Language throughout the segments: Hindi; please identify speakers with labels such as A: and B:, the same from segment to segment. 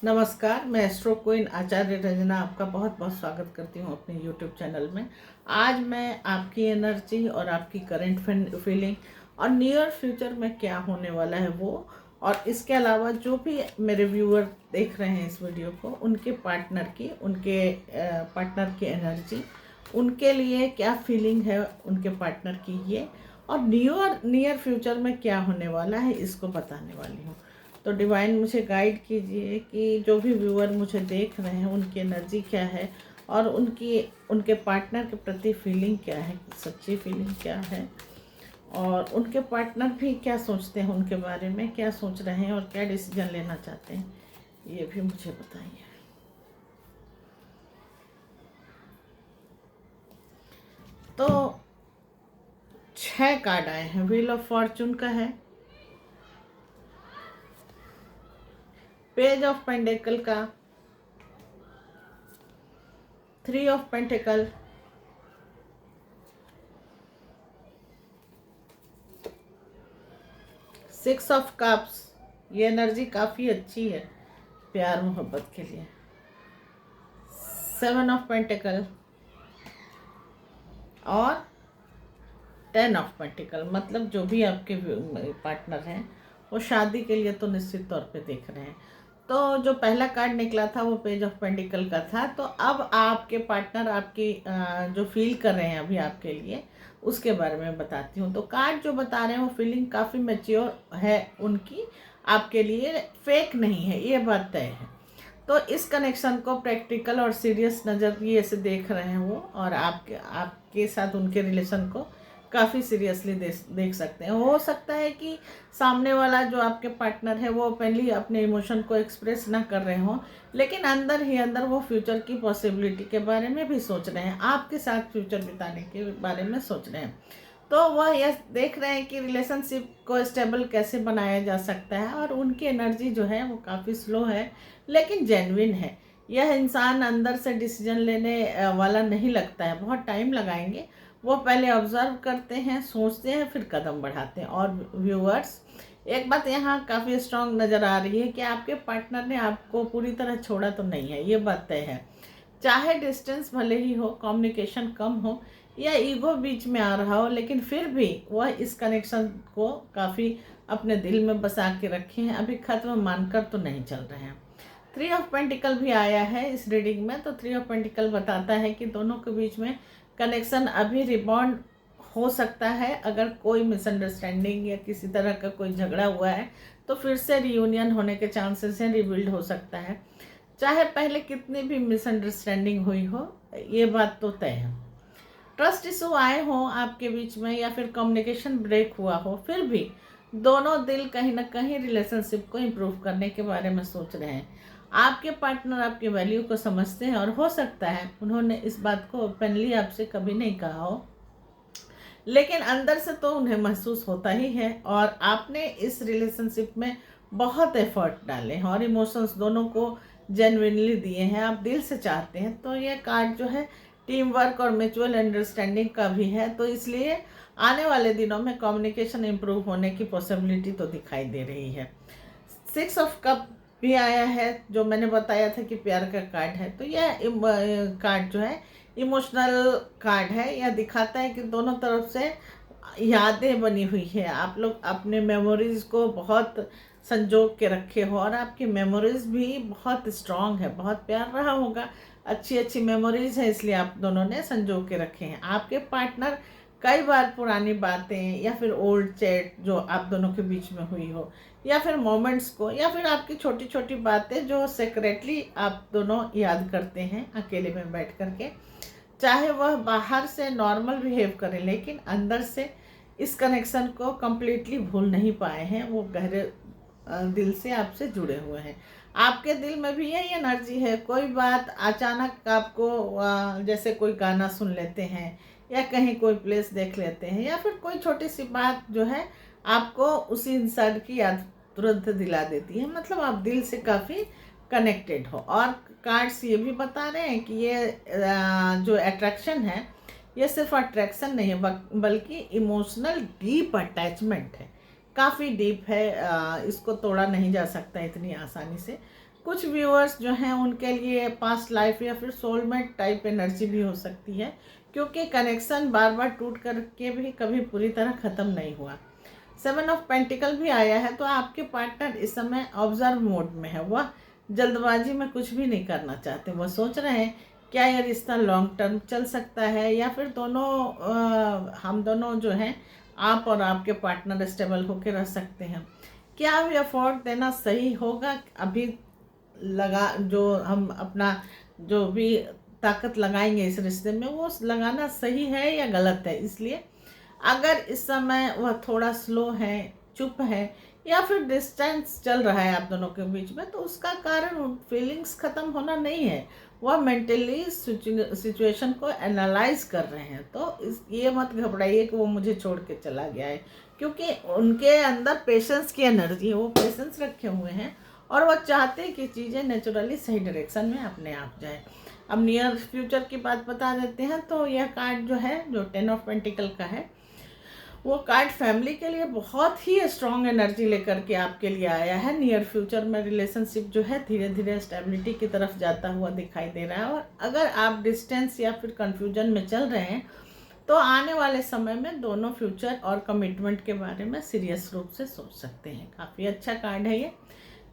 A: नमस्कार, मैं एस्ट्रो क्वीन आचार्य रंजना आपका बहुत बहुत स्वागत करती हूँ अपने यूट्यूब चैनल में। आज मैं आपकी एनर्जी और आपकी करंट फीलिंग और नियर फ्यूचर में क्या होने वाला है वो, और इसके अलावा जो भी मेरे व्यूअर देख रहे हैं इस वीडियो को, उनके पार्टनर की एनर्जी, उनके लिए क्या फीलिंग है उनके पार्टनर की ये, और नियर फ्यूचर में क्या होने वाला है इसको बताने वाली हूँ। तो डिवाइन मुझे गाइड कीजिए कि जो भी व्यूअर मुझे देख रहे हैं उनकी एनर्जी क्या है और उनके पार्टनर के प्रति फीलिंग क्या है, सच्ची फीलिंग क्या है, और उनके पार्टनर भी क्या सोचते हैं उनके बारे में, क्या सोच रहे हैं और क्या डिसीजन लेना चाहते हैं, ये भी मुझे बताइए। तो 6 कार्ड आए हैं। व्हील ऑफ फॉर्चून का है, पेज ऑफ पेंटिकल का, 3 of pentacle, six of cups, ये एनर्जी काफ़ी अच्छी है प्यार मोहब्बत के लिए, 7 ऑफ पेंटिकल और 10 ऑफ पेंटिकल। मतलब जो भी आपके पार्टनर हैं वो शादी के लिए तो निश्चित तौर पे देख रहे हैं। तो जो पहला कार्ड निकला था वो पेज ऑफ पेंटिकल का था। तो अब आपके पार्टनर आपकी जो फील कर रहे हैं अभी आपके लिए, उसके बारे में बताती हूँ। तो कार्ड जो बता रहे हैं वो फीलिंग काफ़ी मैच्योर है उनकी आपके लिए, फेक नहीं है, ये बात तय है। तो इस कनेक्शन को प्रैक्टिकल और सीरियस नज़रिए से देख रहे हैं वो, और आपके साथ उनके रिलेशन को काफ़ी सीरियसली देख सकते हैं। हो सकता है कि सामने वाला जो आपके पार्टनर है वो ओपनली अपने इमोशन को एक्सप्रेस ना कर रहे हों, लेकिन अंदर ही अंदर वो फ्यूचर की पॉसिबिलिटी के बारे में भी सोच रहे हैं, आपके साथ फ्यूचर बिताने के बारे में सोच रहे हैं। तो वह यह देख रहे हैं कि रिलेशनशिप को स्टेबल कैसे बनाया जा सकता है, और उनकी एनर्जी जो है वो काफ़ी स्लो है लेकिन जेन्युइन है। यह इंसान अंदर से डिसीजन लेने वाला नहीं लगता है, बहुत टाइम लगाएंगे। वो पहले ऑब्जर्व करते हैं, सोचते हैं, फिर कदम बढ़ाते हैं। और व्यूअर्स, एक बात यहाँ काफ़ी स्ट्रांग नज़र आ रही है कि आपके पार्टनर ने आपको पूरी तरह छोड़ा तो नहीं है, ये बात तय है। चाहे डिस्टेंस भले ही हो, कम्युनिकेशन कम हो या ईगो बीच में आ रहा हो, लेकिन फिर भी वह इस कनेक्शन को काफ़ी अपने दिल में बसा के रखे हैं, अभी ख़त्म मानकर तो नहीं चल रहे हैं। 3 ऑफ पेंटिकल भी आया है इस रीडिंग में। तो 3 ऑफ पेंटिकल बताता है कि दोनों के बीच में कनेक्शन अभी रिबॉन्ड हो सकता है। अगर कोई मिसअंडरस्टैंडिंग या किसी तरह का कोई झगड़ा हुआ है तो फिर से रियूनियन होने के चांसेस हैं, रिबिल्ड हो सकता है। चाहे पहले कितनी भी मिसअंडरस्टैंडिंग हुई हो, ये बात तो तय है। ट्रस्ट इशू आए हों आपके बीच में या फिर कम्युनिकेशन ब्रेक हुआ हो, फिर भी दोनों दिल कहीं ना कहीं रिलेशनशिप को इम्प्रूव करने के बारे में सोच रहे हैं। आपके पार्टनर आपकी वैल्यू को समझते हैं, और हो सकता है उन्होंने इस बात को ओपनली आपसे कभी नहीं कहा हो, लेकिन अंदर से तो उन्हें महसूस होता ही है। और आपने इस रिलेशनशिप में बहुत एफर्ट डाले हैं और इमोशंस दोनों को जेन्युइनली दिए हैं, आप दिल से चाहते हैं। तो ये कार्ड जो है टीम वर्क और म्यूचुअल अंडरस्टैंडिंग का भी है। तो इसलिए आने वाले दिनों में कम्युनिकेशन इम्प्रूव होने की पॉसिबिलिटी तो दिखाई दे रही है। 6 ऑफ कप भी आया है, जो मैंने बताया था कि प्यार का कार्ड है। तो यह कार्ड जो है इमोशनल कार्ड है। यह दिखाता है कि दोनों तरफ से यादें बनी हुई है, आप लोग अपने मेमोरीज को बहुत संजो के रखे हो, और आपकी मेमोरीज भी बहुत स्ट्रांग है, बहुत प्यार रहा होगा, अच्छी अच्छी मेमोरीज है, इसलिए आप दोनों ने संजो के रखे हैं। आपके पार्टनर कई बार पुरानी बातें या फिर ओल्ड चैट जो आप दोनों के बीच में हुई हो, या फिर मोमेंट्स को, या फिर आपकी छोटी छोटी बातें जो सेक्रेटली आप दोनों याद करते हैं अकेले में बैठ करके, चाहे वह बाहर से नॉर्मल बिहेव करें, लेकिन अंदर से इस कनेक्शन को कम्प्लीटली भूल नहीं पाए हैं। वो गहरे दिल से आपसे जुड़े हुए हैं। आपके दिल में भी यही एनर्जी है। कोई बात अचानक आपको जैसे कोई गाना सुन लेते हैं, या कहीं कोई प्लेस देख लेते हैं, या फिर कोई छोटी सी बात जो है आपको उसी इंसान की याद तुरंत दिला देती है। मतलब आप दिल से काफ़ी कनेक्टेड हो। और कार्ड्स ये भी बता रहे हैं कि ये जो अट्रैक्शन है, ये सिर्फ अट्रैक्शन नहीं है, बल्कि इमोशनल डीप अटैचमेंट है। काफ़ी डीप है, इसको तोड़ा नहीं जा सकता इतनी आसानी से। कुछ व्यूअर्स जो हैं उनके लिए पास्ट लाइफ या फिर सोलमेट टाइप एनर्जी भी हो सकती है, क्योंकि कनेक्शन बार बार टूट करके भी कभी पूरी तरह ख़त्म नहीं हुआ। 7 ऑफ पेंटिकल भी आया है, तो आपके पार्टनर इस समय ऑब्जर्व मोड में है। वह जल्दबाजी में कुछ भी नहीं करना चाहते। वह सोच रहे हैं क्या यह रिश्ता लॉन्ग टर्म चल सकता है, या फिर हम दोनों जो हैं, आप और आपके पार्टनर स्टेबल होकर रह सकते हैं। क्या अभी एफर्ट देना सही होगा? अभी जो हम अपना जो भी ताकत लगाएंगे इस रिश्ते में, वो लगाना सही है या गलत है? इसलिए अगर इस समय वह थोड़ा स्लो है, चुप है, या फिर डिस्टेंस चल रहा है आप दोनों के बीच में, तो उसका कारण फीलिंग्स ख़त्म होना नहीं है। वह मेंटली सिचुएशन को एनालाइज कर रहे हैं। तो ये मत घबराइए कि वो मुझे छोड़ के चला गया है, क्योंकि उनके अंदर पेशेंस की एनर्जी है। वो पेशेंस रखे हुए हैं और वो चाहते हैं कि चीज़ें नेचुरली सही डायरेक्शन में अपने आप जाए। अब नियर फ्यूचर की बात बता देते हैं। तो यह कार्ड जो है, जो 10 ऑफ पेंटिकल का है, वो कार्ड फैमिली के लिए बहुत ही स्ट्रॉन्ग एनर्जी लेकर के आपके लिए आया है। नियर फ्यूचर में रिलेशनशिप जो है धीरे धीरे स्टेबिलिटी की तरफ जाता हुआ दिखाई दे रहा है। और अगर आप डिस्टेंस या फिर कंफ्यूजन में चल रहे हैं, तो आने वाले समय में दोनों फ्यूचर और कमिटमेंट के बारे में सीरियस रूप से सोच सकते हैं। काफ़ी अच्छा कार्ड है ये।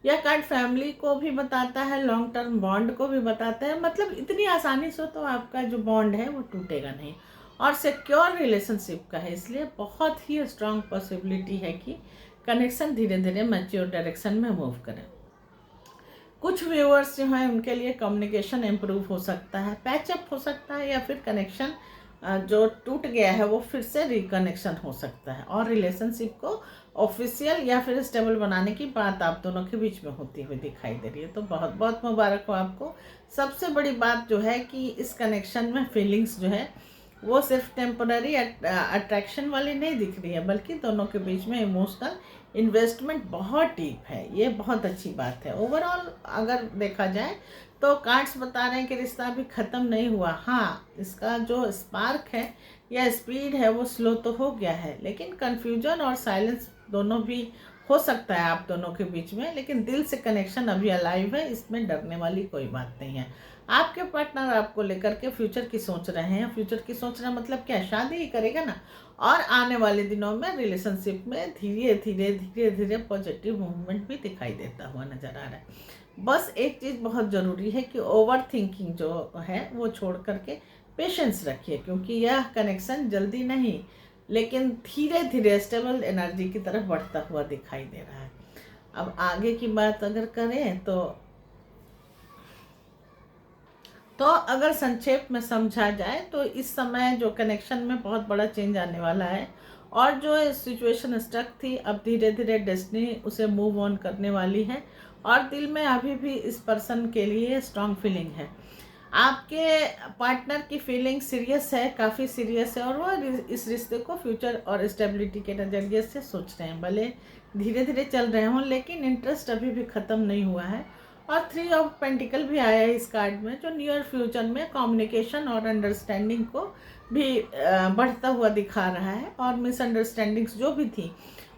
A: यह कार्ड फैमिली को भी बताता है, लॉन्ग टर्म बॉन्ड को भी बताता है। मतलब इतनी आसानी से तो आपका जो बॉन्ड है वो टूटेगा नहीं, और सिक्योर रिलेशनशिप का है। इसलिए बहुत ही स्ट्रांग पॉसिबिलिटी है कि कनेक्शन धीरे धीरे मैच्योर डायरेक्शन में मूव करें। कुछ व्यूअर्स जो हैं उनके लिए कम्युनिकेशन इम्प्रूव हो सकता है, पैचअप हो सकता है, या फिर कनेक्शन जो टूट गया है वो फिर से रिकनेक्शन हो सकता है, और रिलेशनशिप को ऑफिशियल या फिर स्टेबल बनाने की बात आप दोनों के बीच में होती हुई दिखाई दे रही है। तो बहुत बहुत मुबारक हो आपको। सबसे बड़ी बात जो है कि इस कनेक्शन में फीलिंग्स जो है वो सिर्फ टेम्पररी अट्रैक्शन वाली नहीं दिख रही है, बल्कि दोनों के बीच में इमोशनल इन्वेस्टमेंट बहुत डीप है। ये बहुत अच्छी बात है। ओवरऑल अगर देखा जाए तो कार्ड्स बता रहे हैं कि रिश्ता अभी ख़त्म नहीं हुआ। हाँ, इसका जो स्पार्क है या स्पीड है वो स्लो तो हो गया है, लेकिन कन्फ्यूजन और साइलेंस दोनों भी हो सकता है आप दोनों के बीच में, लेकिन दिल से कनेक्शन अभी अलाइव है। इसमें डरने वाली कोई बात नहीं है। आपके पार्टनर आपको लेकर के फ्यूचर की सोच रहे हैं। फ्यूचर की सोचना मतलब क्या? शादी ही करेगा ना। और आने वाले दिनों में रिलेशनशिप में धीरे धीरे धीरे धीरे पॉजिटिव मूवमेंट भी दिखाई देता हुआ नजर आ रहा है। बस एक चीज़ बहुत ज़रूरी है कि ओवर थिंकिंग जो है वो छोड़ करके पेशेंस रखिए, क्योंकि यह कनेक्शन जल्दी नहीं लेकिन धीरे धीरे स्टेबल एनर्जी की तरफ बढ़ता हुआ दिखाई दे रहा है। अब आगे की बात अगर करें तो अगर संक्षेप में समझा जाए तो इस समय जो कनेक्शन में बहुत बड़ा चेंज आने वाला है, और जो सिचुएशन स्टक थी अब धीरे धीरे डेस्टिनी उसे मूव ऑन करने वाली है, और दिल में अभी भी इस पर्सन के लिए स्ट्रॉन्ग फीलिंग है। आपके पार्टनर की फीलिंग सीरियस है, काफ़ी सीरियस है, और वो इस रिश्ते को फ्यूचर और स्टेबिलिटी के नज़रिए से सोच रहे हैं। भले धीरे धीरे चल रहे हों, लेकिन इंटरेस्ट अभी भी ख़त्म नहीं हुआ है। और 3 ऑफ पेंटिकल भी आया है इस कार्ड में, जो नियर फ्यूचर में कम्युनिकेशन और अंडरस्टैंडिंग को भी बढ़ता हुआ दिखा रहा है, और मिसअंडरस्टैंडिंग्स जो भी थी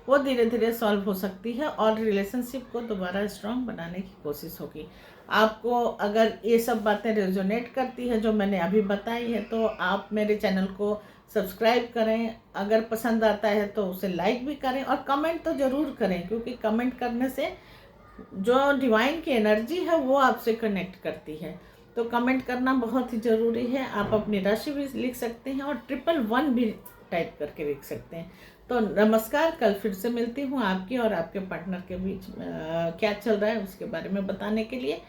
A: वो धीरे धीरे सॉल्व हो सकती है, और रिलेशनशिप को दोबारा स्ट्रॉन्ग बनाने की कोशिश होगी। आपको अगर ये सब बातें रेजोनेट करती है जो मैंने अभी बताई है, तो आप मेरे चैनल को सब्सक्राइब करें। अगर पसंद आता है तो उसे लाइक भी करें, और कमेंट तो ज़रूर करें, क्योंकि कमेंट करने से जो डिवाइन की एनर्जी है वो आपसे कनेक्ट करती है। तो कमेंट करना बहुत ही ज़रूरी है। आप अपनी राशि भी लिख सकते हैं, और 111 भी टाइप करके लिख सकते हैं। तो नमस्कार, कल फिर से मिलती हूँ आपकी और आपके पार्टनर के बीच क्या चल रहा है उसके बारे में बताने के लिए।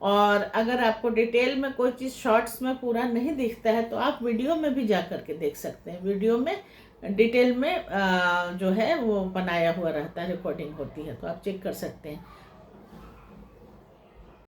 A: और अगर आपको डिटेल में कोई चीज़ शॉर्ट्स में पूरा नहीं दिखता है, तो आप वीडियो में भी जा कर के देख सकते हैं। वीडियो में डिटेल में जो है वो बनाया हुआ रहता है, रिकॉर्डिंग होती है, तो आप चेक कर सकते हैं।